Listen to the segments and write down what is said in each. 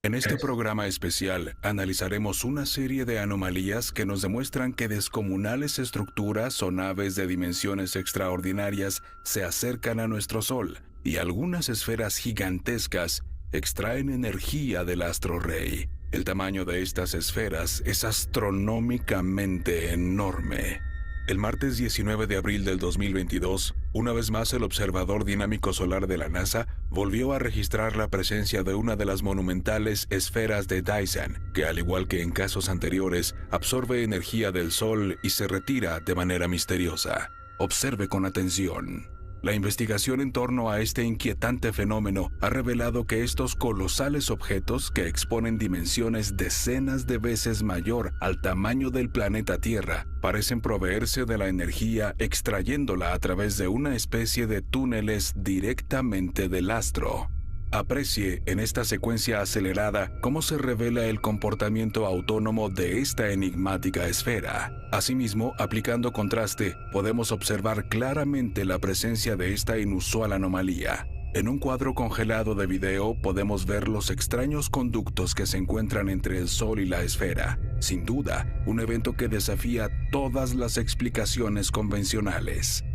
En este programa especial analizaremos una serie de anomalías que nos demuestran que descomunales estructuras o naves de dimensiones extraordinarias se acercan a nuestro Sol y algunas esferas gigantescas extraen energía del astro rey. El tamaño de estas esferas es astronómicamente enorme. El martes 19 de abril del 2022, una vez más el observador dinámico solar de la NASA volvió a registrar la presencia de una de las monumentales esferas de Dyson, que al igual que en casos anteriores, absorbe energía del Sol y se retira de manera misteriosa. Observe con atención. La investigación en torno a este inquietante fenómeno ha revelado que estos colosales objetos, que exponen dimensiones decenas de veces mayor al tamaño del planeta Tierra, parecen proveerse de la energía extrayéndola a través de una especie de túneles directamente del astro. Aprecie en esta secuencia acelerada cómo se revela el comportamiento autónomo de esta enigmática esfera. Asimismo, aplicando contraste, podemos observar claramente la presencia de esta inusual anomalía. En un cuadro congelado de video podemos ver los extraños conductos que se encuentran entre el Sol y la esfera. Sin duda, un evento que desafía todas las explicaciones convencionales.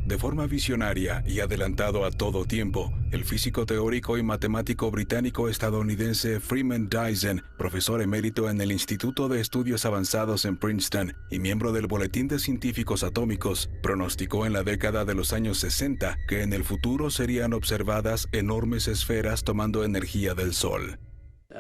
De forma visionaria y adelantado a todo tiempo, el físico teórico y matemático británico-estadounidense Freeman Dyson, profesor emérito en el Instituto de Estudios Avanzados en Princeton y miembro del Boletín de Científicos Atómicos, pronosticó en la década de los años 60 que en el futuro serían observadas enormes esferas tomando energía del Sol.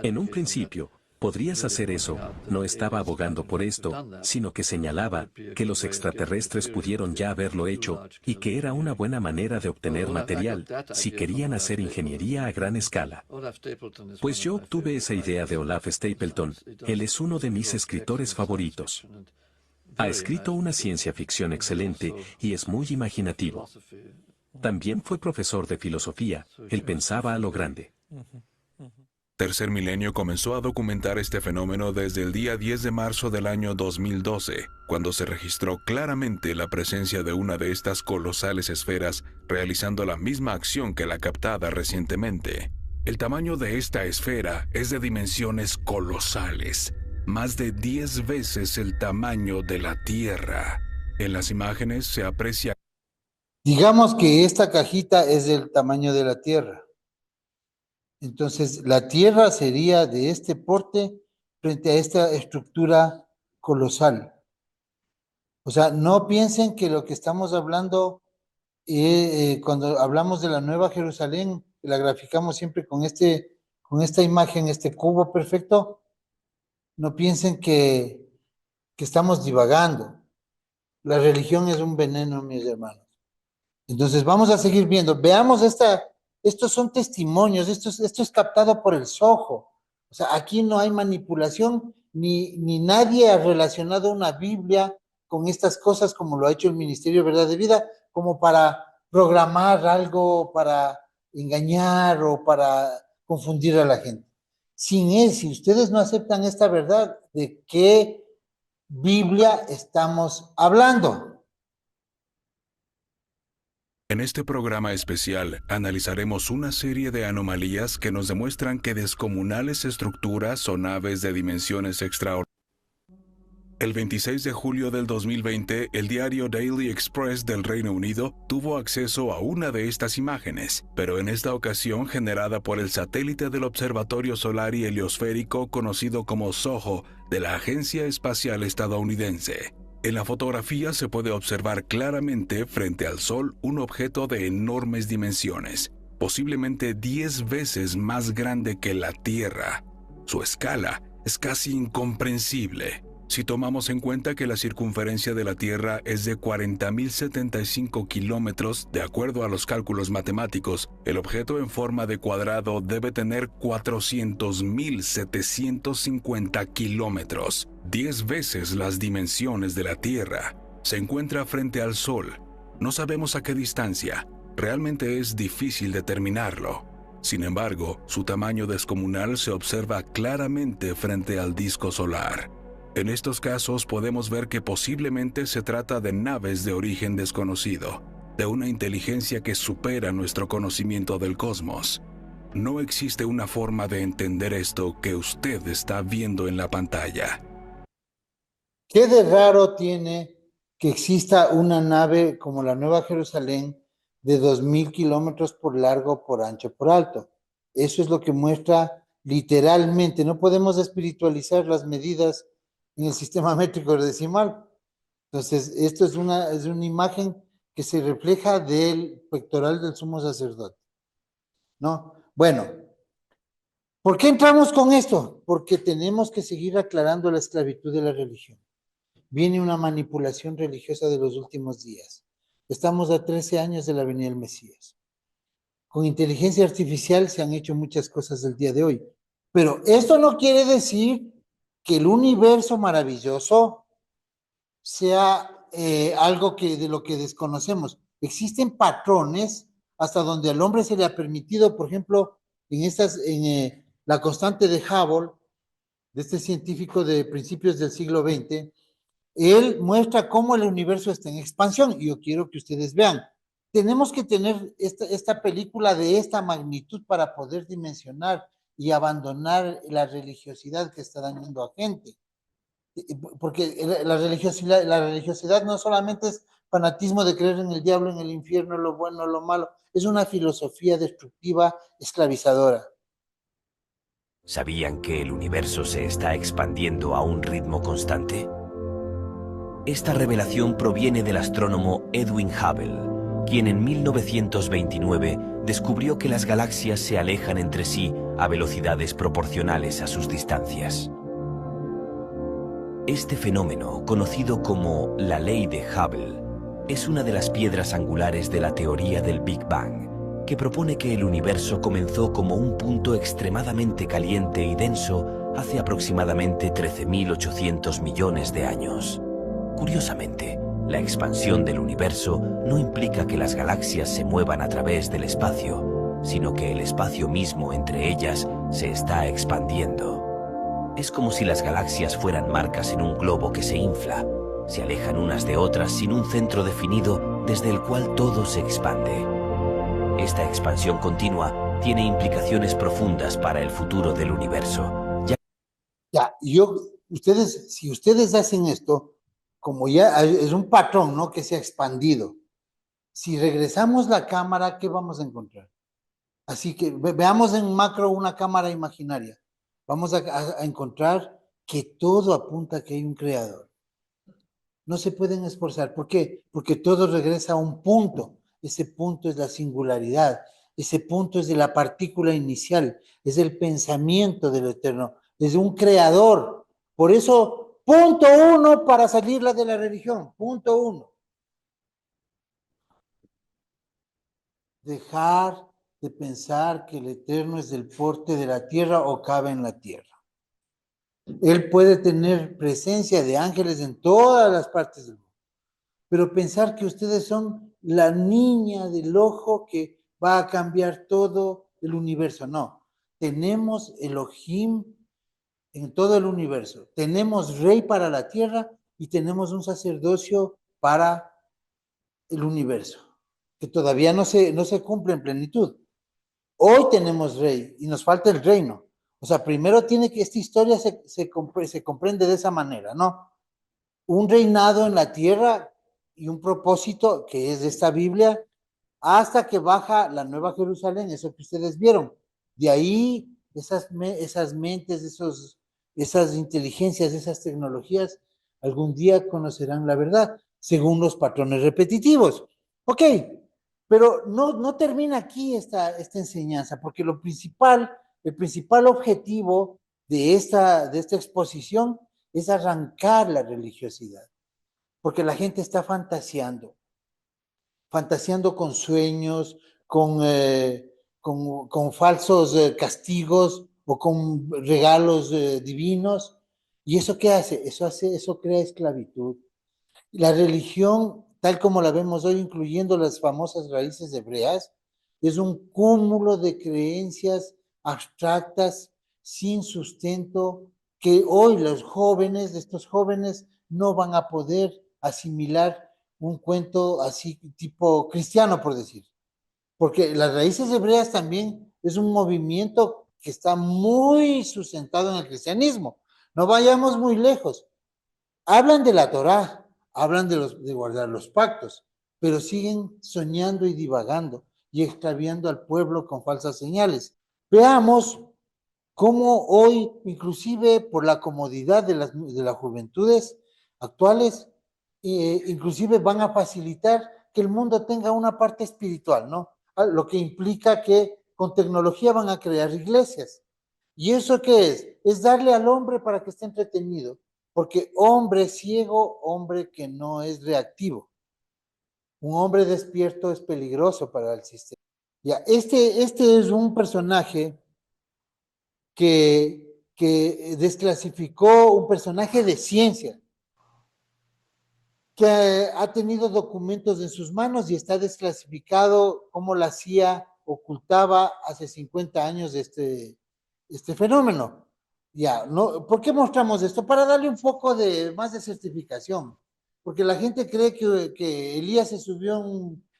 En un principio, podrías hacer eso, no estaba abogando por esto, sino que señalaba que los extraterrestres pudieron ya haberlo hecho y que era una buena manera de obtener material si querían hacer ingeniería a gran escala. Pues yo obtuve esa idea de Olaf Stapleton, él es uno de mis escritores favoritos. Ha escrito una ciencia ficción excelente y es muy imaginativo. También fue profesor de filosofía, él pensaba a lo grande. Tercer Milenio comenzó a documentar este fenómeno desde el día 10 de marzo del año 2012, cuando se registró claramente la presencia de una de estas colosales esferas realizando la misma acción que la captada recientemente. El tamaño de esta esfera es de dimensiones colosales, más de 10 veces el tamaño de la Tierra. En las imágenes se aprecia. Digamos que esta cajita es del tamaño de la Tierra. Entonces, la Tierra sería de este porte frente a esta estructura colosal. O sea, no piensen que lo que estamos hablando, cuando hablamos de la Nueva Jerusalén, la graficamos siempre con esta imagen, este cubo perfecto, no piensen que estamos divagando. La religión es un veneno, mis hermanos. Entonces, vamos a seguir viendo. Veamos estos son testimonios, esto es captado por el Soho. O sea, aquí no hay manipulación, ni nadie ha relacionado una Biblia con estas cosas como lo ha hecho el Ministerio de Verdad de Vida, como para programar algo, para engañar o para confundir a la gente. Sin él, si ustedes no aceptan esta verdad, ¿de qué Biblia estamos hablando? En este programa especial analizaremos una serie de anomalías que nos demuestran que descomunales estructuras o naves de dimensiones extraordinarias. El 26 de julio del 2020, el diario Daily Express del Reino Unido tuvo acceso a una de estas imágenes, pero en esta ocasión generada por el satélite del Observatorio Solar y Heliosférico conocido como SOHO de la Agencia Espacial Estadounidense. En la fotografía se puede observar claramente frente al Sol un objeto de enormes dimensiones, posiblemente 10 veces más grande que la Tierra. Su escala es casi incomprensible. Si tomamos en cuenta que la circunferencia de la Tierra es de 40.075 kilómetros, de acuerdo a los cálculos matemáticos, el objeto en forma de cuadrado debe tener 400.750 kilómetros, 10 veces las dimensiones de la Tierra. Se encuentra frente al Sol. No sabemos a qué distancia. Realmente es difícil determinarlo. Sin embargo, su tamaño descomunal se observa claramente frente al disco solar. En estos casos podemos ver que posiblemente se trata de naves de origen desconocido, de una inteligencia que supera nuestro conocimiento del cosmos. No existe una forma de entender esto que usted está viendo en la pantalla. ¿Qué de raro tiene que exista una nave como la Nueva Jerusalén de 2000 kilómetros por largo, por ancho, por alto? Eso es lo que muestra literalmente. No podemos espiritualizar las medidas en el sistema métrico decimal. Entonces, esto es una imagen que se refleja del pectoral del sumo sacerdote, ¿no? Bueno, ¿por qué entramos con esto? Porque tenemos que seguir aclarando la esclavitud de la religión. Viene una manipulación religiosa de los últimos días. Estamos a 13 años de la venida del Mesías. Con inteligencia artificial se han hecho muchas cosas del día de hoy, pero esto no quiere decir que el universo maravilloso sea algo de lo que desconocemos. Existen patrones hasta donde al hombre se le ha permitido, por ejemplo, en la constante de Hubble, de este científico de principios del siglo XX, él muestra cómo el universo está en expansión y yo quiero que ustedes vean. Tenemos que tener esta película de esta magnitud para poder dimensionar y abandonar la religiosidad que está dañando a gente. Porque la religiosidad no solamente es fanatismo de creer en el diablo, en el infierno, lo bueno, lo malo, es una filosofía destructiva, esclavizadora. ¿Sabían que el universo se está expandiendo a un ritmo constante? Esta revelación proviene del astrónomo Edwin Hubble, quien en 1929 descubrió que las galaxias se alejan entre sí a velocidades proporcionales a sus distancias. Este fenómeno, conocido como la ley de Hubble, es una de las piedras angulares de la teoría del Big Bang, que propone que el universo comenzó como un punto extremadamente caliente y denso hace aproximadamente 13.800 millones de años. Curiosamente, la expansión del universo no implica que las galaxias se muevan a través del espacio, sino que el espacio mismo entre ellas se está expandiendo. Es como si las galaxias fueran marcas en un globo que se infla, se alejan unas de otras sin un centro definido desde el cual todo se expande. Esta expansión continua tiene implicaciones profundas para el futuro del universo. Si ustedes hacen esto, como ya es un patrón, ¿no? Que se ha expandido. Si regresamos la cámara, ¿qué vamos a encontrar? Así que veamos en macro una cámara imaginaria. Vamos a encontrar que todo apunta a que hay un creador. No se pueden esforzar. ¿Por qué? Porque todo regresa a un punto. Ese punto es la singularidad. Ese punto es de la partícula inicial. Es el pensamiento del Eterno. Es de un creador. Por eso, punto uno para salirla de la religión. Punto uno. Dejar de pensar que el Eterno es del porte de la tierra o cabe en la tierra. Él puede tener presencia de ángeles en todas las partes del mundo, pero pensar que ustedes son la niña del ojo que va a cambiar todo el universo, no. Tenemos Elohim en todo el universo, tenemos rey para la tierra y tenemos un sacerdocio para el universo, que todavía no se cumple en plenitud. Hoy tenemos rey y nos falta el reino. O sea, primero tiene que, esta historia se comprende de esa manera, ¿no? Un reinado en la tierra y un propósito que es de esta Biblia, hasta que baja la Nueva Jerusalén, eso que ustedes vieron. De ahí, esas mentes, esas inteligencias, esas tecnologías, algún día conocerán la verdad, según los patrones repetitivos. Ok, pero no termina aquí esta enseñanza, porque el principal objetivo de esta exposición es arrancar la religiosidad, porque la gente está fantaseando con sueños, con falsos castigos o con regalos divinos. ¿Y eso qué hace? Eso crea esclavitud. La religión, tal como la vemos hoy, incluyendo las famosas raíces hebreas, es un cúmulo de creencias abstractas, sin sustento, que hoy estos jóvenes, no van a poder asimilar un cuento así tipo cristiano, por decir. Porque las raíces hebreas también es un movimiento que está muy sustentado en el cristianismo. No vayamos muy lejos. Hablan de la Torá, hablan de guardar los pactos, pero siguen soñando y divagando y extraviando al pueblo con falsas señales. Veamos cómo hoy, inclusive por la comodidad de las juventudes actuales, inclusive van a facilitar que el mundo tenga una parte espiritual, ¿no? Lo que implica que con tecnología van a crear iglesias. ¿Y eso qué es? Es darle al hombre para que esté entretenido, porque hombre ciego, hombre que no es reactivo. Un hombre despierto es peligroso para el sistema. Ya, este es un personaje que desclasificó, un personaje de ciencia, que ha tenido documentos en sus manos y está desclasificado como la CIA ocultaba hace 50 años este fenómeno. Ya, ¿no? ¿Por qué mostramos esto? Para darle un poco más de certificación. Porque la gente cree que Elías se subió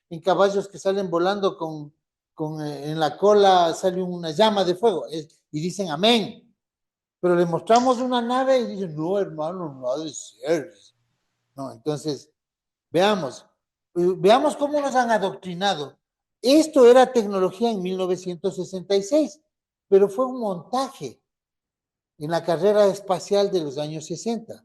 en caballos que salen volando en la cola sale una llama de fuego. Y dicen amén. Pero le mostramos una nave y dicen, no, hermano, no ha de ser. No, entonces, veamos cómo nos han adoctrinado. Esto era tecnología en 1966, pero fue un montaje en la carrera espacial de los años 60.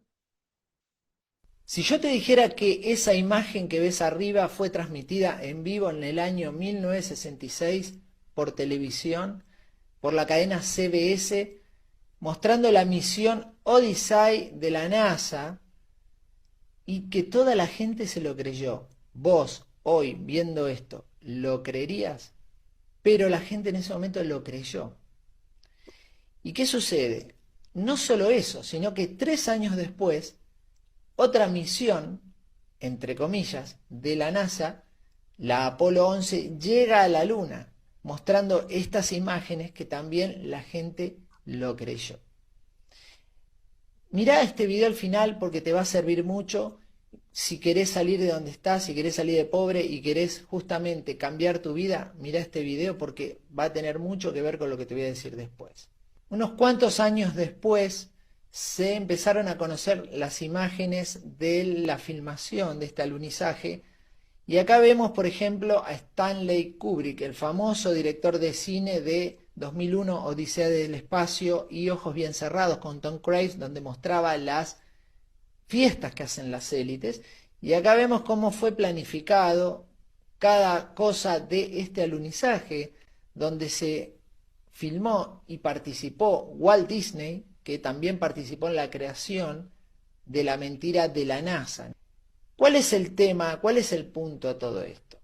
Si yo te dijera que esa imagen que ves arriba fue transmitida en vivo en el año 1966 por televisión, por la cadena CBS, mostrando la misión Odyssey de la NASA, y que toda la gente se lo creyó. Vos, hoy, viendo esto, ¿lo creerías? Pero la gente en ese momento lo creyó. ¿Y qué sucede? No solo eso, sino que 3 años después, otra misión, entre comillas, de la NASA, la Apolo 11, llega a la Luna, mostrando estas imágenes que también la gente lo creyó. Mirá este video al final porque te va a servir mucho si querés salir de donde estás, si querés salir de pobre y querés justamente cambiar tu vida. Mirá este video porque va a tener mucho que ver con lo que te voy a decir después. Unos cuantos años después se empezaron a conocer las imágenes de la filmación de este alunizaje y acá vemos por ejemplo a Stanley Kubrick, el famoso director de cine de 2001, Odisea del Espacio y Ojos Bien Cerrados con Tom Cruise, donde mostraba las fiestas que hacen las élites. Y acá vemos cómo fue planificado cada cosa de este alunizaje, donde se filmó y participó Walt Disney, que también participó en la creación de la mentira de la NASA. ¿Cuál es el tema? ¿Cuál es el punto de todo esto?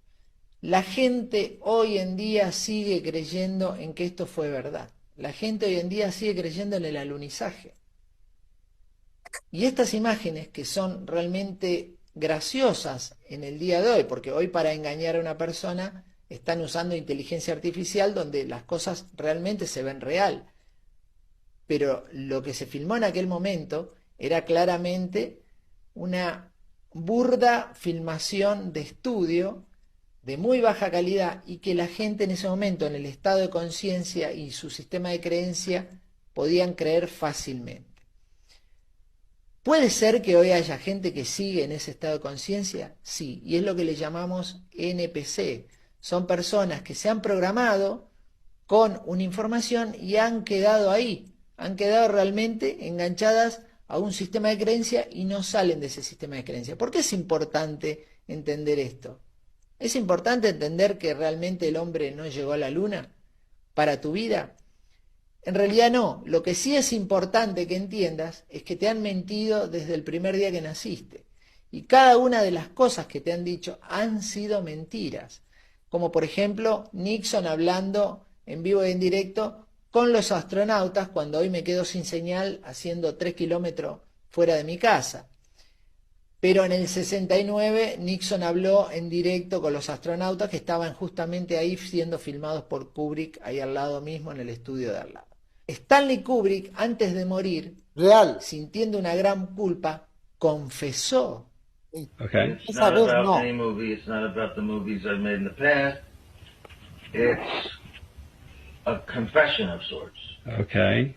La gente hoy en día sigue creyendo en que esto fue verdad. La gente hoy en día sigue creyendo en el alunizaje. Y estas imágenes que son realmente graciosas en el día de hoy, porque hoy para engañar a una persona están usando inteligencia artificial donde las cosas realmente se ven real. Pero lo que se filmó en aquel momento era claramente una burda filmación de estudio de muy baja calidad y que la gente en ese momento, en el estado de conciencia y su sistema de creencia, podían creer fácilmente. ¿Puede ser que hoy haya gente que sigue en ese estado de conciencia? Sí, y es lo que le llamamos NPC. Son personas que se han programado con una información y han quedado ahí, han quedado realmente enganchadas a un sistema de creencia y no salen de ese sistema de creencia. ¿Por qué es importante entender esto? ¿Es importante entender que realmente el hombre no llegó a la luna para tu vida? En realidad no. Lo que sí es importante que entiendas es que te han mentido desde el primer día que naciste. Y cada una de las cosas que te han dicho han sido mentiras. Como por ejemplo Nixon hablando en vivo y en directo con los astronautas cuando hoy me quedo sin señal haciendo 3 kilómetros fuera de mi casa. Pero en el 69 Nixon habló en directo con los astronautas que estaban justamente ahí siendo filmados por Kubrick, ahí al lado mismo en el estudio de al lado. Stanley Kubrick, antes de morir, sintiendo una gran culpa, confesó. Okay. It's not about any movie. It's not about the movies I've made in the past. It's a confession of sorts. Okay.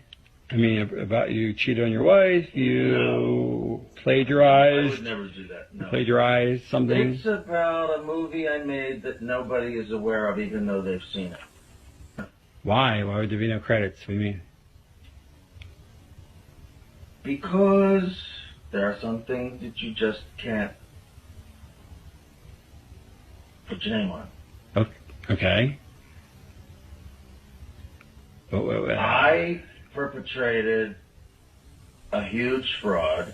I mean, about you cheated on your wife, you plagiarized. I would never do that, no. Plagiarized something. It's about a movie I made that nobody is aware of, even though they've seen it. Why? Why would there be no credits? What do you mean? Because there are some things that you just can't put your name on. Okay. I perpetrated a huge fraud.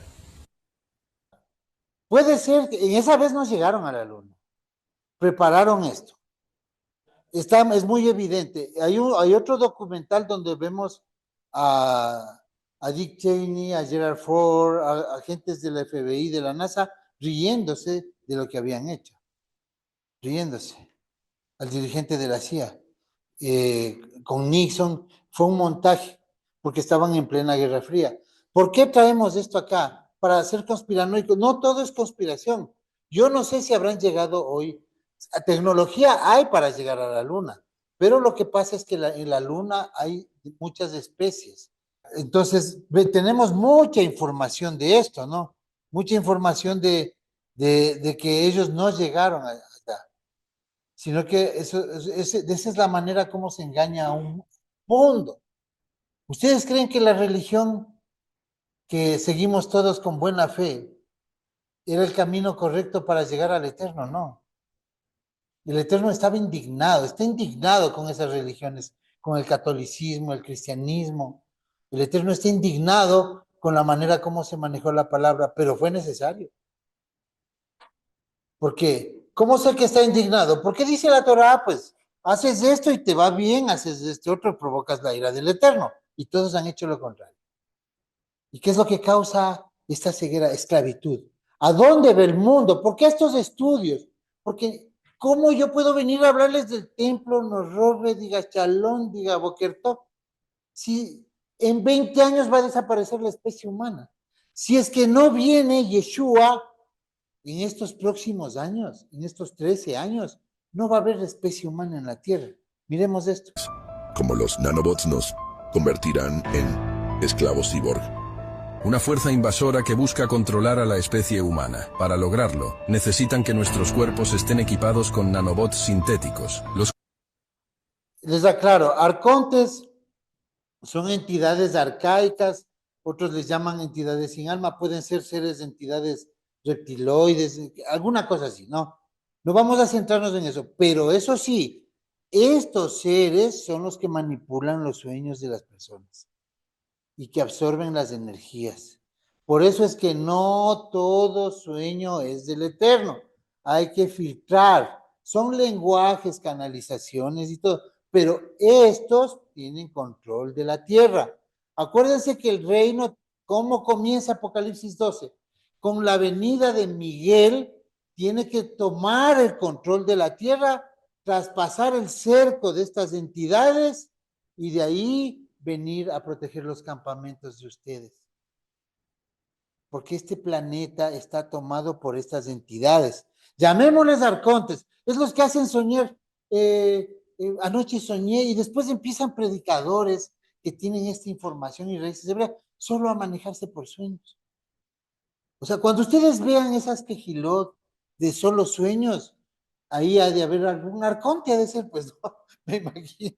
Puede ser que en esa vez no llegaron a la luna. Prepararon esto. Es muy evidente. Hay otro documental donde vemos a Dick Cheney, a Gerald Ford, a agentes del FBI, de la NASA, riéndose de lo que habían hecho. Riéndose. Al dirigente de la CIA. Con Nixon fue un montaje, porque estaban en plena Guerra Fría. ¿Por qué traemos esto acá? Para hacer conspiranoicos. No todo es conspiración. Yo no sé si habrán llegado hoy. Tecnología hay para llegar a la luna, pero lo que pasa es que en la luna hay muchas especies. Entonces, tenemos mucha información de esto, ¿no? Mucha información de que ellos no llegaron allá, sino que esa es la manera como se engaña a un mundo. ¿Ustedes creen que la religión que seguimos todos con buena fe era el camino correcto para llegar al Eterno? No. El Eterno está indignado con esas religiones, con el catolicismo, el cristianismo. El Eterno está indignado con la manera como se manejó la palabra, pero fue necesario. ¿Por qué? ¿Cómo sé que está indignado? Porque dice la Torá, pues, haces esto y te va bien, haces este otro, provocas la ira del Eterno. Y todos han hecho lo contrario. ¿Y qué es lo que causa esta ceguera? Esclavitud. ¿A dónde va el mundo? ¿Por qué estos estudios? Porque, ¿cómo yo puedo venir a hablarles del templo, nos robe, diga Shalom, diga Boker Tov? Si en 20 años va a desaparecer la especie humana. Si es que no viene Yeshua en estos próximos años, en estos 13 años, no va a haber especie humana en la Tierra. Miremos esto. Como los nanobots nos convertirán en esclavos cyborg. Una fuerza invasora que busca controlar a la especie humana. Para lograrlo, necesitan que nuestros cuerpos estén equipados con nanobots sintéticos. Les aclaro, arcontes son entidades arcaicas, otros les llaman entidades sin alma, pueden ser seres de entidades reptiloides, alguna cosa así, ¿no? No vamos a centrarnos en eso, pero eso sí, estos seres son los que manipulan los sueños de las personas y que absorben las energías. Por eso es que no todo sueño es del Eterno, hay que filtrar, son lenguajes, canalizaciones y todo, pero estos tienen control de la tierra. Acuérdense que el reino, ¿cómo comienza Apocalipsis 12? Con la venida de Miguel, tiene que tomar el control de la tierra, traspasar el cerco de estas entidades y de ahí venir a proteger los campamentos de ustedes. Porque este planeta está tomado por estas entidades. Llamémosles arcontes, es los que hacen soñar. Anoche soñé y después empiezan predicadores que tienen esta información y raíces hebreas solo a manejarse por sueños. O sea, cuando ustedes vean esas quejilot de solo sueños, ahí ha de haber algún arconte, ha de ser, pues no, me imagino.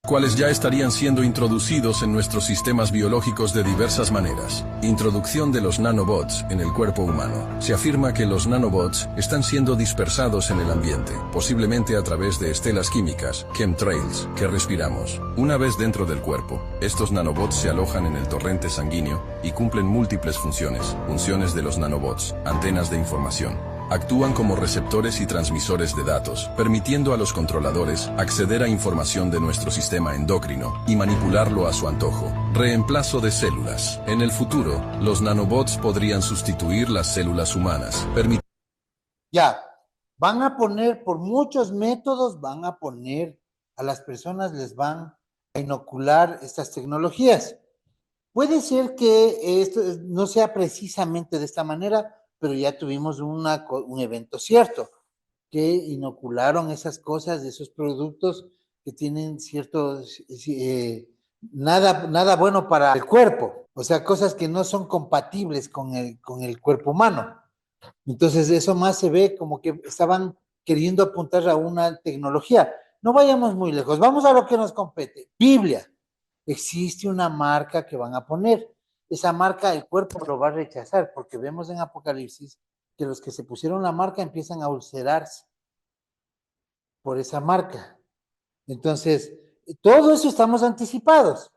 Cuales ya estarían siendo introducidos en nuestros sistemas biológicos de diversas maneras. Introducción de los nanobots en el cuerpo humano. Se afirma que los nanobots están siendo dispersados en el ambiente, posiblemente a través de estelas químicas, chemtrails, que respiramos. Una vez dentro del cuerpo, estos nanobots se alojan en el torrente sanguíneo y cumplen múltiples funciones. Funciones de los nanobots, antenas de información. Actúan como receptores y transmisores de datos, permitiendo a los controladores acceder a información de nuestro sistema endocrino y manipularlo a su antojo. Reemplazo de células. En el futuro, los nanobots podrían sustituir las células humanas. Ya, van a poner, por muchos métodos, van a poner a las personas, les van a inocular estas tecnologías. Puede ser que esto no sea precisamente de esta manera, pero ya tuvimos un evento cierto, que inocularon esas cosas, esos productos que tienen ciertos, nada bueno para el cuerpo, o sea, cosas que no son compatibles con el cuerpo humano. Entonces, eso más se ve como que estaban queriendo apuntar a una tecnología. No vayamos muy lejos, vamos a lo que nos compete. Biblia. Existe una marca que van a poner. Esa marca el cuerpo lo va a rechazar, porque vemos en Apocalipsis que los que se pusieron la marca empiezan a ulcerarse por esa marca. Entonces, todo eso estamos anticipados.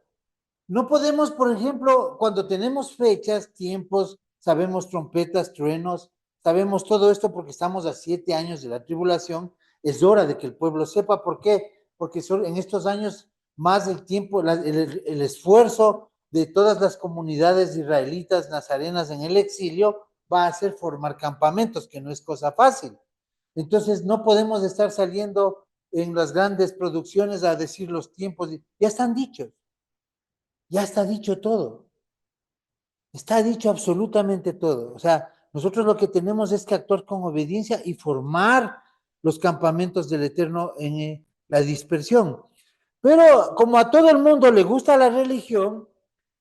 No podemos, por ejemplo, cuando tenemos fechas, tiempos, sabemos trompetas, truenos, sabemos todo esto porque estamos a 7 años de la tribulación, es hora de que el pueblo sepa. ¿Por qué? Porque en estos años más el tiempo, el esfuerzo de todas las comunidades israelitas nazarenas en el exilio va a ser formar campamentos, que no es cosa fácil. Entonces no podemos estar saliendo en las grandes producciones a decir los tiempos, ya están dichos. Ya está dicho todo. Está dicho absolutamente todo. O sea, nosotros lo que tenemos es que actuar con obediencia y formar los campamentos del Eterno en la dispersión. Pero como a todo el mundo le gusta la religión,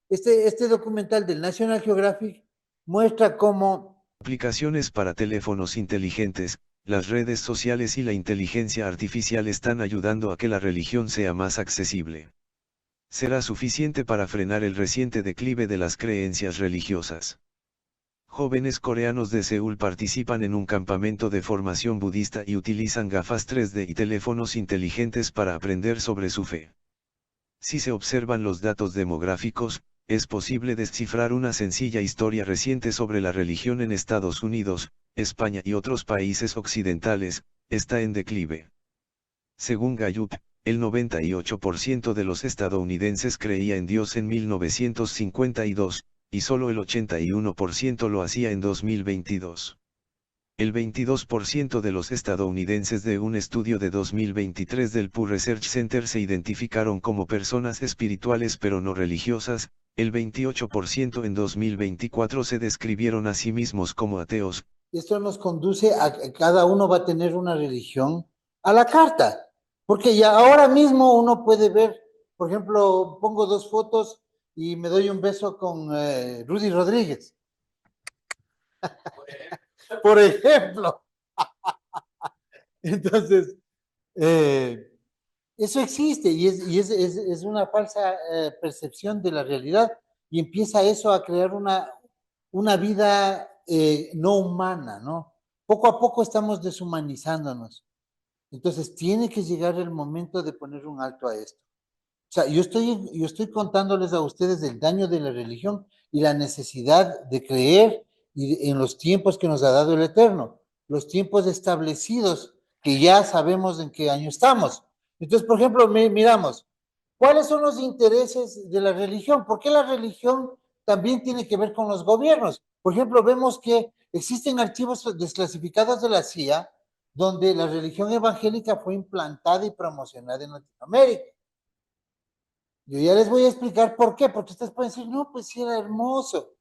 este documental del National Geographic muestra cómo Aplicaciones para teléfonos inteligentes, las redes sociales y la inteligencia artificial están ayudando a que la religión sea más accesible. Será suficiente para frenar el reciente declive de las creencias religiosas. Jóvenes coreanos de Seúl participan en un campamento de formación budista y utilizan gafas 3D y teléfonos inteligentes para aprender sobre su fe. Si se observan los datos demográficos, es posible descifrar una sencilla historia reciente sobre la religión en Estados Unidos, España y otros países occidentales, está en declive. Según Gallup, el 98% de los estadounidenses creía en Dios en 1952, y solo el 81% lo hacía en 2022. El 22% de los estadounidenses de un estudio de 2023 del Pew Research Center se identificaron como personas espirituales pero no religiosas, el 28% en 2024 se describieron a sí mismos como ateos. Esto nos conduce a que cada uno va a tener una religión a la carta. Porque ya ahora mismo uno puede ver, por ejemplo, pongo 2 fotos y me doy un beso con Rudy Rodríguez. Por ejemplo. Entonces, eso existe y es una falsa percepción de la realidad y empieza eso a crear una vida no humana, ¿no? Poco a poco estamos deshumanizándonos. Entonces, tiene que llegar el momento de poner un alto a esto. O sea, yo estoy contándoles a ustedes el daño de la religión y la necesidad de creer en los tiempos que nos ha dado el Eterno, los tiempos establecidos, que ya sabemos en qué año estamos. Entonces, por ejemplo, miramos, ¿cuáles son los intereses de la religión? ¿Por qué la religión también tiene que ver con los gobiernos? Por ejemplo, vemos que existen archivos desclasificados de la CIA donde la religión evangélica fue implantada y promocionada en Latinoamérica. Yo ya les voy a explicar por qué, porque ustedes pueden decir, no, pues sí era hermoso.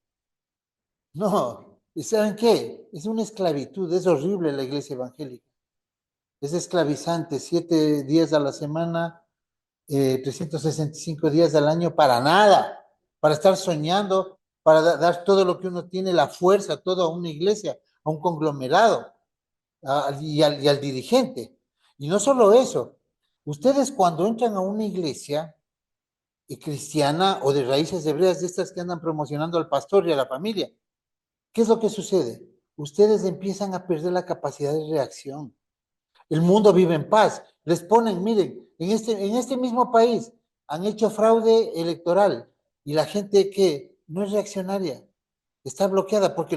No, ¿y saben qué? Es una esclavitud, es horrible la iglesia evangélica. Es esclavizante, 7 días a la semana, 365 días al año para nada, para estar soñando, para dar todo lo que uno tiene, la fuerza, todo a una iglesia, a un conglomerado y al dirigente. Y no solo eso, ustedes cuando entran a una iglesia cristiana o de raíces hebreas, de estas que andan promocionando al pastor y a la familia, ¿qué es lo que sucede? Ustedes empiezan a perder la capacidad de reacción. El mundo vive en paz. Les ponen, miren, en este mismo país han hecho fraude electoral y la gente que no es reaccionaria, está bloqueada porque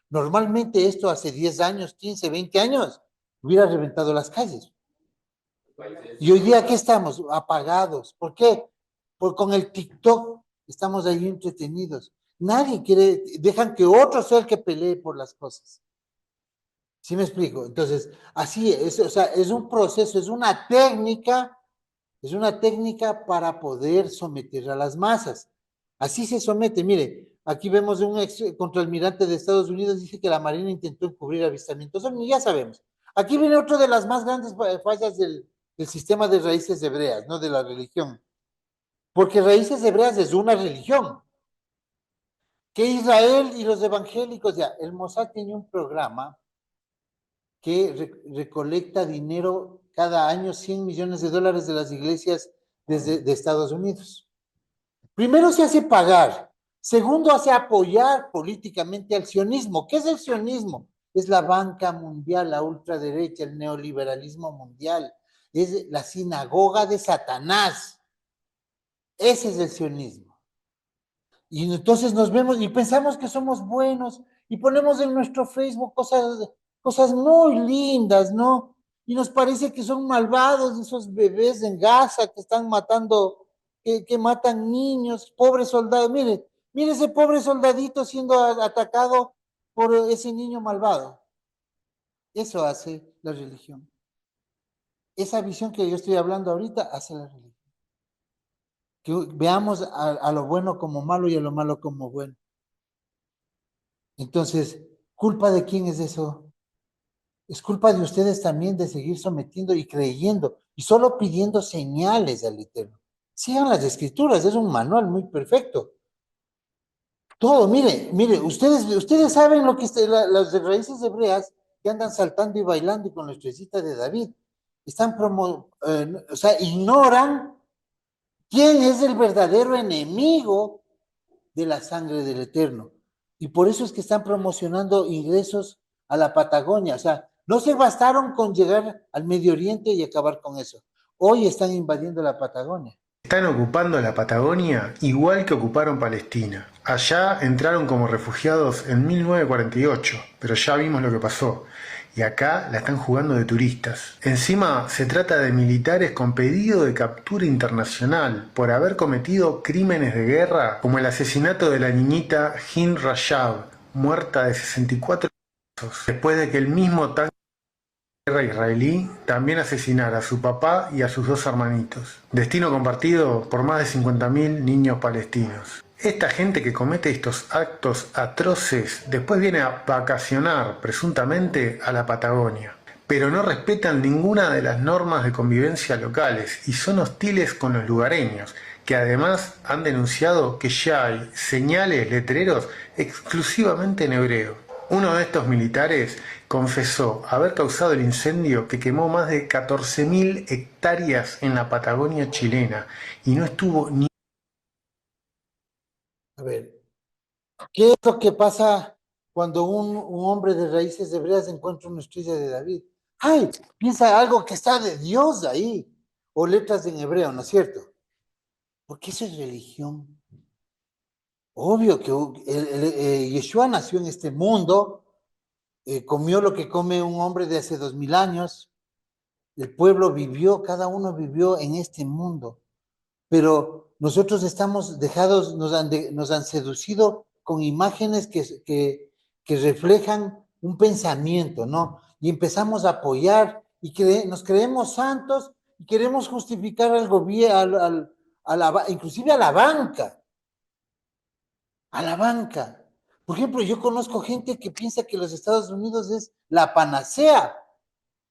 normalmente esto hace 10 años, 15, 20 años, hubiera reventado las calles. Y hoy día, ¿qué estamos? Apagados. ¿Por qué? Porque con el TikTok estamos ahí entretenidos. Nadie quiere, dejan que otro sea el que pelee por las cosas. ¿Sí me explico? Entonces, así es, o sea, es un proceso, es una técnica para poder someter a las masas. Así se somete. Mire, aquí vemos un ex contraalmirante de Estados Unidos, dice que la Marina intentó encubrir avistamientos, ya sabemos. Aquí viene otro de las más grandes fallas del sistema de raíces hebreas, no de la religión. Porque raíces hebreas es una religión. Que Israel y los evangélicos, ya, el Mossad tiene un programa que recolecta dinero cada año, 100 millones de dólares de las iglesias de Estados Unidos. Primero se hace pagar, segundo hace apoyar políticamente al sionismo. ¿Qué es el sionismo? Es la banca mundial, la ultraderecha, el neoliberalismo mundial, es la sinagoga de Satanás. Ese es el sionismo. Y entonces nos vemos y pensamos que somos buenos y ponemos en nuestro Facebook cosas muy lindas, ¿no? Y nos parece que son malvados esos bebés en Gaza que están matando, que matan niños, pobres soldados. Mire ese pobre soldadito siendo atacado por ese niño malvado. Eso hace la religión. Esa visión que yo estoy hablando ahorita hace la religión. Que veamos a lo bueno como malo y a lo malo como bueno. Entonces, ¿culpa de quién es eso? Es culpa de ustedes también de seguir sometiendo y creyendo y solo pidiendo señales al Eterno. Sigan las Escrituras, es un manual muy perfecto. Todo, mire, ustedes saben lo que las raíces hebreas que andan saltando y bailando y con la estrellita de David, están o sea, ignoran quién es el verdadero enemigo de la sangre del Eterno. Y por eso es que están promocionando ingresos a la Patagonia. O sea, no se bastaron con llegar al Medio Oriente y acabar con eso. Hoy están invadiendo la Patagonia. Están ocupando la Patagonia igual que ocuparon Palestina. Allá entraron como refugiados en 1948, pero ya vimos lo que pasó. Y acá la están jugando de turistas. Encima se trata de militares con pedido de captura internacional por haber cometido crímenes de guerra como el asesinato de la niñita Hind Rajab, muerta de 64 años, después de que el mismo tanque de guerra israelí también asesinara a su papá y a sus dos hermanitos. Destino compartido por más de 50.000 niños palestinos. Esta gente que comete estos actos atroces después viene a vacacionar, presuntamente, a la Patagonia. Pero no respetan ninguna de las normas de convivencia locales y son hostiles con los lugareños, que además han denunciado que ya hay señales, letreros, exclusivamente en hebreo. Uno de estos militares confesó haber causado el incendio que quemó más de 14.000 hectáreas en la Patagonia chilena y no estuvo ni... A ver, ¿qué es lo que pasa cuando un hombre de raíces hebreas encuentra una estrella de David? ¡Ay! Piensa algo que está de Dios ahí. O letras en hebreo, ¿no es cierto? Porque eso es religión. Obvio que Yeshua nació en este mundo, comió lo que come un hombre de hace 2000 años. El pueblo vivió, cada uno vivió en este mundo. Pero nosotros estamos dejados, nos han seducido con imágenes que reflejan un pensamiento, ¿no? Y empezamos a apoyar y nos creemos santos y queremos justificar al gobierno, inclusive a la banca. A la banca. Por ejemplo, yo conozco gente que piensa que los Estados Unidos es la panacea,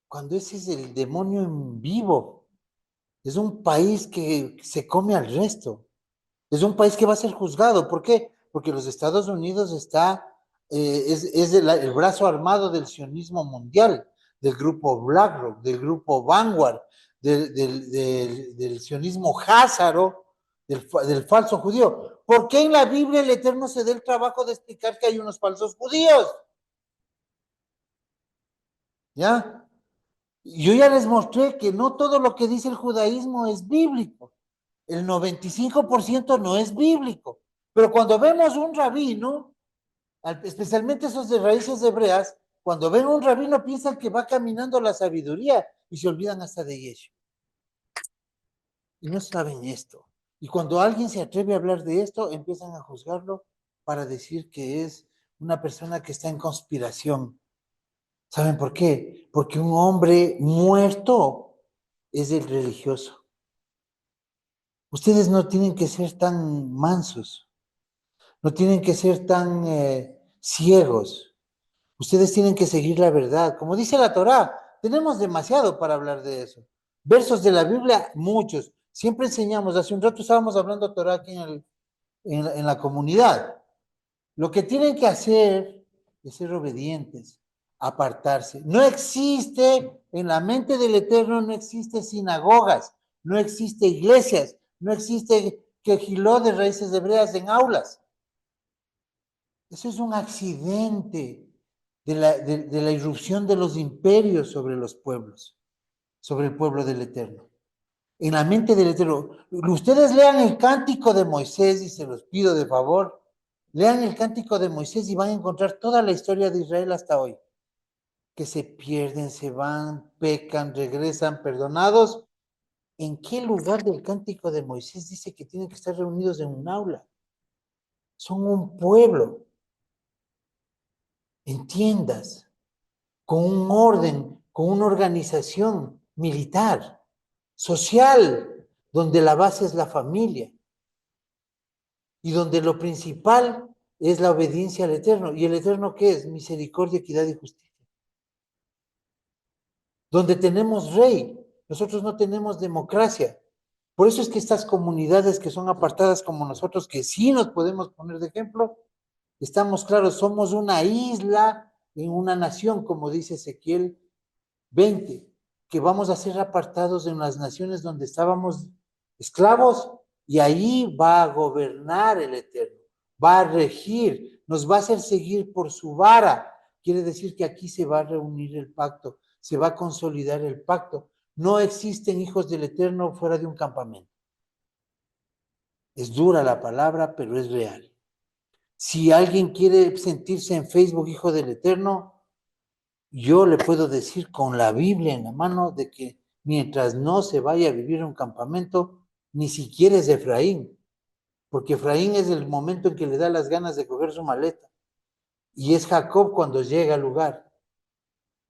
cuando ese es el demonio en vivo. Es un país que se come al resto. Es un país que va a ser juzgado. ¿Por qué? Porque los Estados Unidos es el brazo armado del sionismo mundial, del grupo BlackRock, del grupo Vanguard, del sionismo házaro, del falso judío. ¿Por qué en la Biblia el Eterno se da el trabajo de explicar que hay unos falsos judíos? ¿Ya? Yo ya les mostré que no todo lo que dice el judaísmo es bíblico. El 95% no es bíblico. Pero cuando vemos un rabino, especialmente esos de raíces hebreas, cuando ven un rabino piensan que va caminando la sabiduría y se olvidan hasta de Yeshua. Y no saben esto. Y cuando alguien se atreve a hablar de esto, empiezan a juzgarlo para decir que es una persona que está en conspiración. ¿Saben por qué? Porque un hombre muerto es el religioso. Ustedes no tienen que ser tan mansos, no tienen que ser tan ciegos. Ustedes tienen que seguir la verdad. Como dice la Torá, tenemos demasiado para hablar de eso. Versos de la Biblia, muchos. Siempre enseñamos, hace un rato estábamos hablando Torah aquí en la comunidad. Lo que tienen que hacer es ser obedientes, apartarse. No existe, en la mente del Eterno no existe sinagogas, no existe iglesias, no existe quejiló de raíces hebreas en aulas. Eso es un accidente de la irrupción de los imperios sobre los pueblos, sobre el pueblo del Eterno. En la mente del Eterno. Ustedes lean el cántico de Moisés y se los pido de favor. Lean el cántico de Moisés y van a encontrar toda la historia de Israel hasta hoy. Que se pierden, se van, pecan, regresan, perdonados. ¿En qué lugar del cántico de Moisés dice que tienen que estar reunidos en un aula? Son un pueblo. Entiendas, con un orden, con una organización militar, social, donde la base es la familia y donde lo principal es la obediencia al Eterno. ¿Y el Eterno qué es? Misericordia, equidad y justicia. Donde tenemos rey, nosotros no tenemos democracia. Por eso es que estas comunidades que son apartadas como nosotros, que sí nos podemos poner de ejemplo, estamos claros, somos una isla en una nación, como dice Ezequiel 20, que vamos a ser apartados en las naciones donde estábamos esclavos, y ahí va a gobernar el Eterno, va a regir, nos va a hacer seguir por su vara. Quiere decir que aquí se va a reunir el pacto, se va a consolidar el pacto. No existen hijos del Eterno fuera de un campamento. Es dura la palabra, pero es real. Si alguien quiere sentirse en Facebook hijo del Eterno, yo le puedo decir con la Biblia en la mano de que mientras no se vaya a vivir un campamento, ni siquiera es Efraín, porque Efraín es el momento en que le da las ganas de coger su maleta, y es Jacob cuando llega al lugar,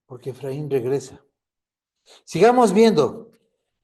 porque Efraín regresa. Sigamos viendo,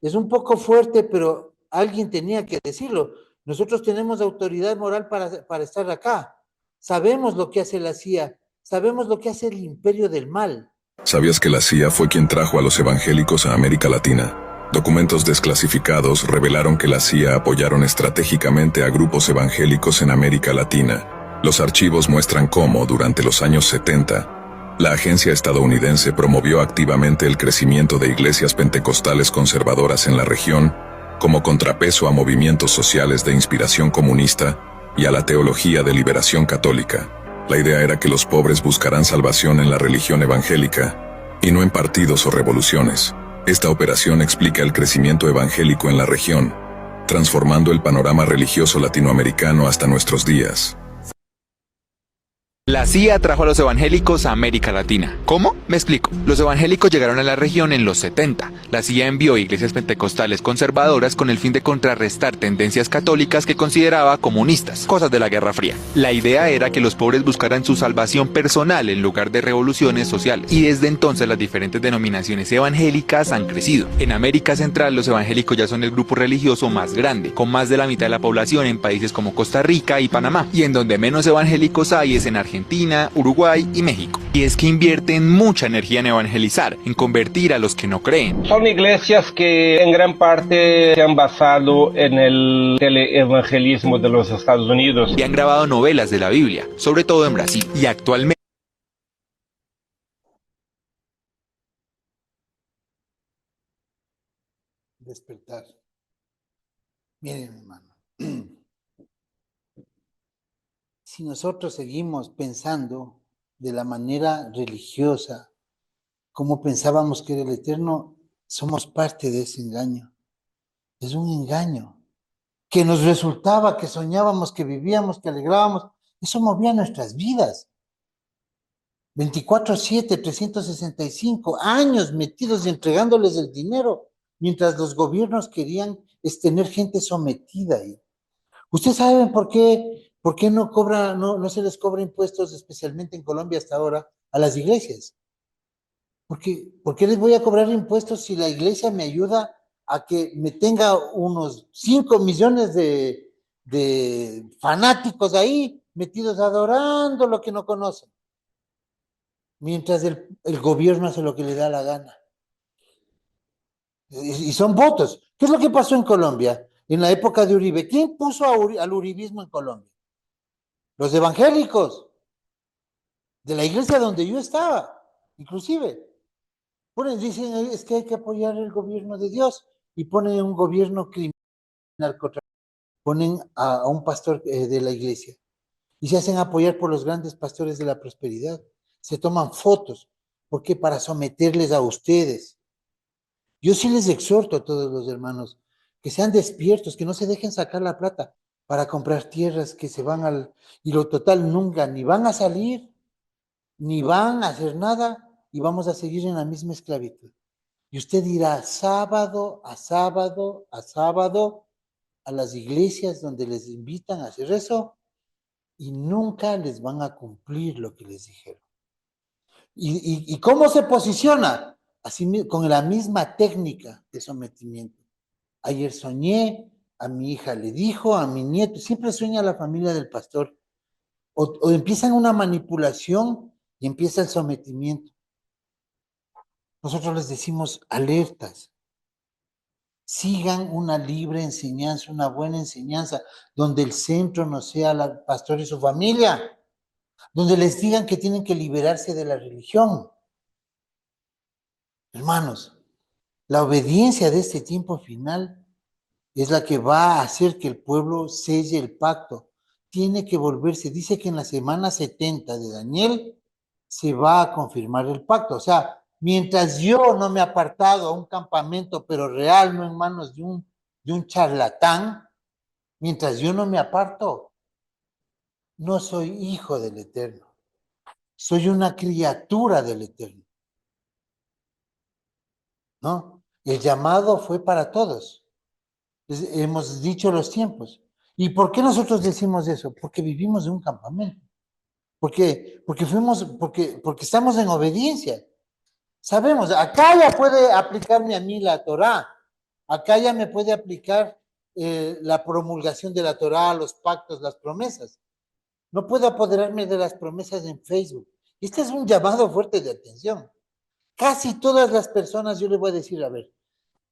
es un poco fuerte, pero alguien tenía que decirlo. Nosotros tenemos autoridad moral para estar acá. Sabemos lo que hace la CIA, sabemos lo que hace el imperio del mal. ¿Sabías que la CIA fue quien trajo a los evangélicos a América Latina? Documentos desclasificados revelaron que la CIA apoyaron estratégicamente a grupos evangélicos en América Latina. Los archivos muestran cómo, durante los años 70, la agencia estadounidense promovió activamente el crecimiento de iglesias pentecostales conservadoras en la región, como contrapeso a movimientos sociales de inspiración comunista y a la teología de liberación católica. La idea era que los pobres buscarán salvación en la religión evangélica, y no en partidos o revoluciones. Esta operación explica el crecimiento evangélico en la región, transformando el panorama religioso latinoamericano hasta nuestros días. La CIA trajo a los evangélicos a América Latina. ¿Cómo? Me explico. Los evangélicos llegaron a la región en los 70. La CIA envió iglesias pentecostales conservadoras con el fin de contrarrestar tendencias católicas que consideraba comunistas, cosas de la Guerra Fría. La idea era que los pobres buscaran su salvación personal en lugar de revoluciones sociales. Y desde entonces las diferentes denominaciones evangélicas han crecido. En América Central los evangélicos ya son el grupo religioso más grande, con más de la mitad de la población en países como Costa Rica y Panamá. Y en donde menos evangélicos hay es en Argentina, Uruguay y México. Y es que invierten mucha energía en evangelizar, en convertir a los que no creen. Son iglesias que en gran parte se han basado en el teleevangelismo de los Estados Unidos. Y han grabado novelas de la Biblia, sobre todo en Brasil. Y actualmente despertar. Miren, hermano, si nosotros seguimos pensando de la manera religiosa, como pensábamos que era el Eterno, somos parte de ese engaño. Es un engaño que nos resultaba, que soñábamos, que vivíamos, que alegrábamos. Eso movía nuestras vidas. 24/7, 365 años metidos y entregándoles el dinero, mientras los gobiernos querían tener gente sometida ahí. ¿Ustedes saben por qué no se les cobra impuestos, especialmente en Colombia hasta ahora, a las iglesias? ¿Por qué les voy a cobrar impuestos si la iglesia me ayuda a que me tenga unos 5 millones de fanáticos ahí metidos adorando lo que no conocen? Mientras el gobierno hace lo que le da la gana. Y son votos. ¿Qué es lo que pasó en Colombia en la época de Uribe? ¿Quién puso al uribismo en Colombia? Los evangélicos de la iglesia donde yo estaba, inclusive. Dicen, es que hay que apoyar el gobierno de Dios y ponen un gobierno criminal, ponen a un pastor de la iglesia y se hacen apoyar por los grandes pastores de la prosperidad. Se toman fotos, porque para someterles a ustedes. Yo sí les exhorto a todos los hermanos que sean despiertos, que no se dejen sacar la plata para comprar tierras que se van y lo total nunca, ni van a salir, ni van a hacer nada y vamos a seguir en la misma esclavitud. Y usted irá sábado a sábado a sábado a las iglesias donde les invitan a hacer eso y nunca les van a cumplir lo que les dijeron. ¿Y cómo se posiciona? Así, con la misma técnica de sometimiento. Ayer soñé, a mi hija le dijo, a mi nieto, siempre sueña la familia del pastor. O empiezan una manipulación y empieza el sometimiento. Nosotros les decimos alertas. Sigan una libre enseñanza, una buena enseñanza, donde el centro no sea el pastor y su familia, donde les digan que tienen que liberarse de la religión. Hermanos, la obediencia de este tiempo final es la que va a hacer que el pueblo selle el pacto. Tiene que volverse, dice que en la semana 70 de Daniel se va a confirmar el pacto. O sea, mientras yo no me he apartado a un campamento, pero real, no en manos de un charlatán, mientras yo no me aparto, no soy hijo del Eterno. Soy una criatura del Eterno. ¿No? El llamado fue para todos. Hemos dicho los tiempos. ¿Y por qué nosotros decimos eso? Porque vivimos en un campamento. Porque estamos en obediencia. Sabemos, acá ya puede aplicarme a mí la Torá. Acá ya me puede aplicar la promulgación de la Torá, los pactos, las promesas. No puedo apoderarme de las promesas en Facebook. Este es un llamado fuerte de atención. Casi todas las personas, yo le voy a decir, a ver,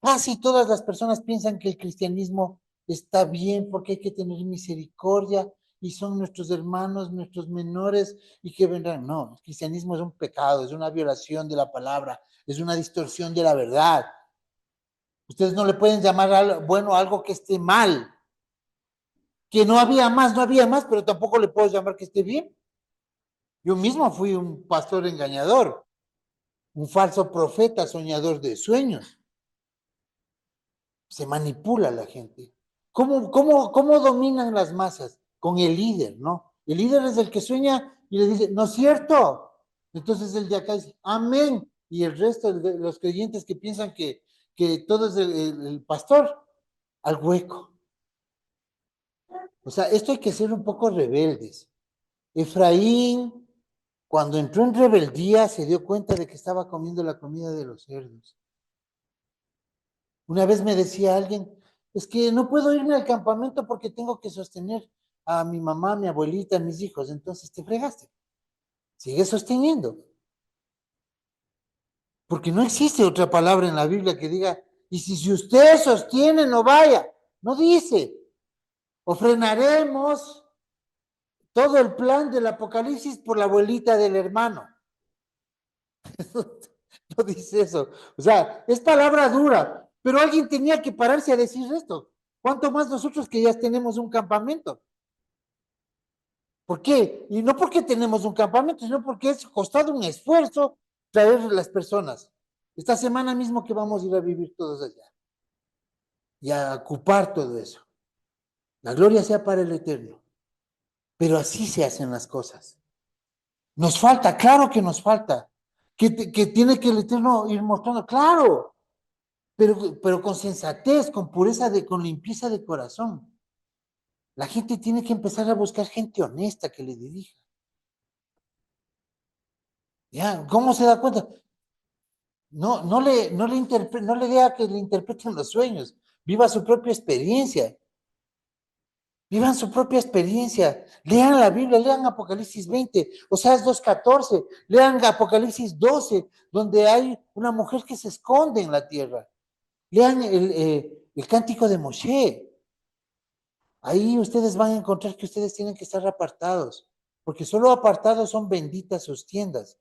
casi todas las personas piensan que el cristianismo está bien porque hay que tener misericordia y son nuestros hermanos, nuestros menores y que vendrán. No, el cristianismo es un pecado, es una violación de la palabra, es una distorsión de la verdad. Ustedes no le pueden llamar bueno a algo que esté mal. Que no había más, pero tampoco le puedo llamar que esté bien. Yo mismo fui un pastor engañador, un falso profeta, soñador de sueños. Se manipula a la gente. ¿Cómo dominan las masas? Con el líder, ¿no? El líder es el que sueña y le dice, no es cierto. Entonces el de acá dice, amén. Y el resto de los creyentes que piensan que todo es el pastor, al hueco. O sea, esto hay que ser un poco rebeldes. Efraín, cuando entró en rebeldía, se dio cuenta de que estaba comiendo la comida de los cerdos. Una vez me decía alguien, es que no puedo irme al campamento porque tengo que sostener a mi mamá, a mi abuelita, a mis hijos. Entonces te fregaste. Sigue sosteniendo. Porque no existe otra palabra en la Biblia que diga, y si usted sostiene, no vaya. No dice. O frenaremos todo el plan del Apocalipsis por la abuelita del hermano. No dice eso. O sea, es palabra dura, pero alguien tenía que pararse a decir esto. ¿Cuánto más nosotros que ya tenemos un campamento? ¿Por qué? Y no porque tenemos un campamento, sino porque es costado un esfuerzo traer las personas. Esta semana mismo que vamos a ir a vivir todos allá y a ocupar todo eso. La gloria sea para el Eterno. Pero así se hacen las cosas. Nos falta, claro que nos falta. Que tiene que el Eterno ir mostrando, claro, pero con sensatez, con pureza, con limpieza de corazón. La gente tiene que empezar a buscar gente honesta que le dirija. ¿Ya? ¿Cómo se da cuenta? No le diga que le interpreten los sueños. Viva su propia experiencia. Vivan su propia experiencia. Lean la Biblia, lean Apocalipsis 20, Oseas 2:14, lean Apocalipsis 12, donde hay una mujer que se esconde en la tierra. Lean el cántico de Moshe. Ahí ustedes van a encontrar que ustedes tienen que estar apartados, porque solo apartados son benditas sus tiendas.